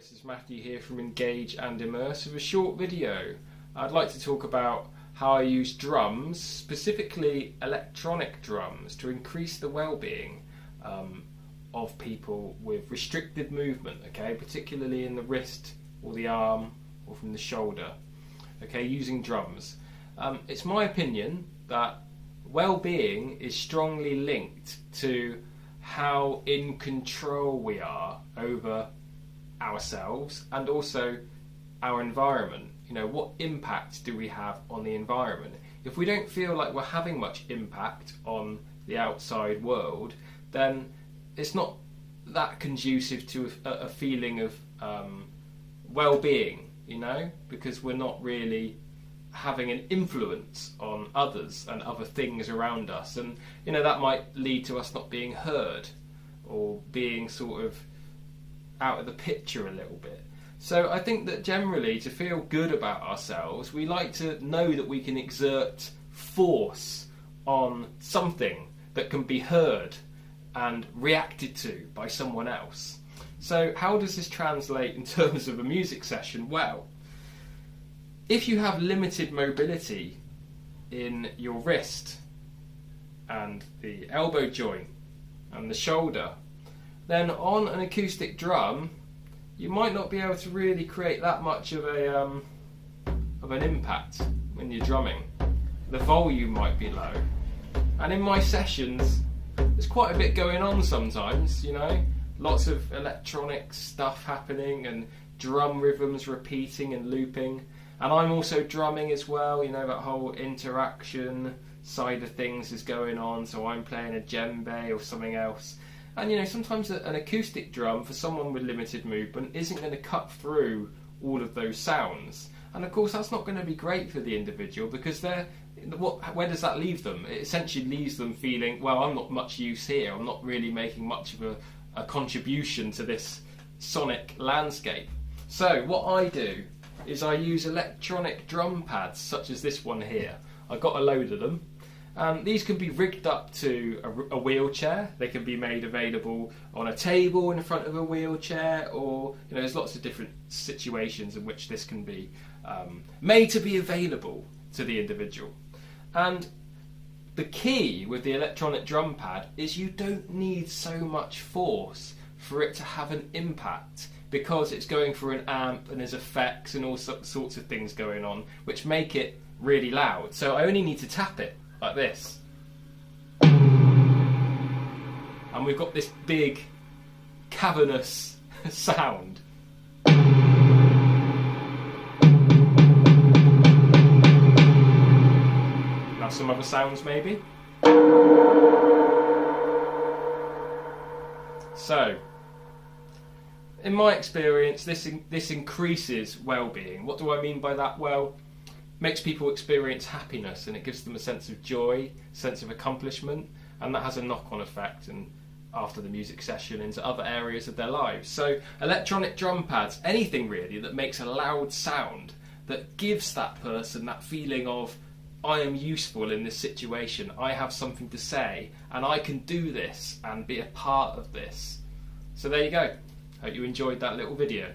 this is Matthew here from Engage and Immerse with a short video. I'd like to talk about how I use drums, specifically electronic drums, to increase the well-being of people with restricted movement, okay, particularly in the wrist or the arm or from the shoulder, okay, using drums. It's my opinion that well-being is strongly linked to how in control we are over ourselves and also our environment. You know, what impact do we have on the environment? If we don't feel like we're having much impact on the outside world, then it's not that conducive to a feeling of well-being, you know, because we're not really having an influence on others and other things around us, and you know that might lead to us not being heard or being sort of out of the picture a little bit. So I think that generally, to feel good about ourselves, we like to know that we can exert force on something that can be heard and reacted to by someone else. So how does this translate in terms of a music session? Well, if you have limited mobility in your wrist and the elbow joint and the shoulder, then on an acoustic drum you might not be able to really create that much of an impact when you're drumming. The volume might be low, and in my sessions there's quite a bit going on sometimes, you know, lots of electronic stuff happening and drum rhythms repeating and looping. And I'm also drumming as well, you know, that whole interaction side of things is going on, so I'm playing a djembe or something else. And you know, sometimes an acoustic drum for someone with limited movement isn't going to cut through all of those sounds. And of course that's not going to be great for the individual, because where does that leave them? It essentially leaves them feeling, well, I'm not much use here, I'm not really making much of a contribution to this sonic landscape. So what I do is I use electronic drum pads such as this one here. I've got a load of them. These can be rigged up to a wheelchair. They can be made available on a table in front of a wheelchair, or you know, there's lots of different situations in which this can be made to be available to the individual. And the key with the electronic drum pad is you don't need so much force for it to have an impact, because it's going through an amp and there's effects and all sorts of things going on which make it really loud. So I only need to tap it like this, and we've got this big cavernous sound. Now some other sounds maybe. So in my experience, this increases well-being. What do I mean by that? Well, makes people experience happiness, and it gives them a sense of joy, sense of accomplishment, and that has a knock-on effect and after the music session into other areas of their lives. So electronic drum pads, anything really that makes a loud sound, that gives that person that feeling of, I am useful in this situation, I have something to say, and I can do this and be a part of this. So there you go. Hope you enjoyed that little video.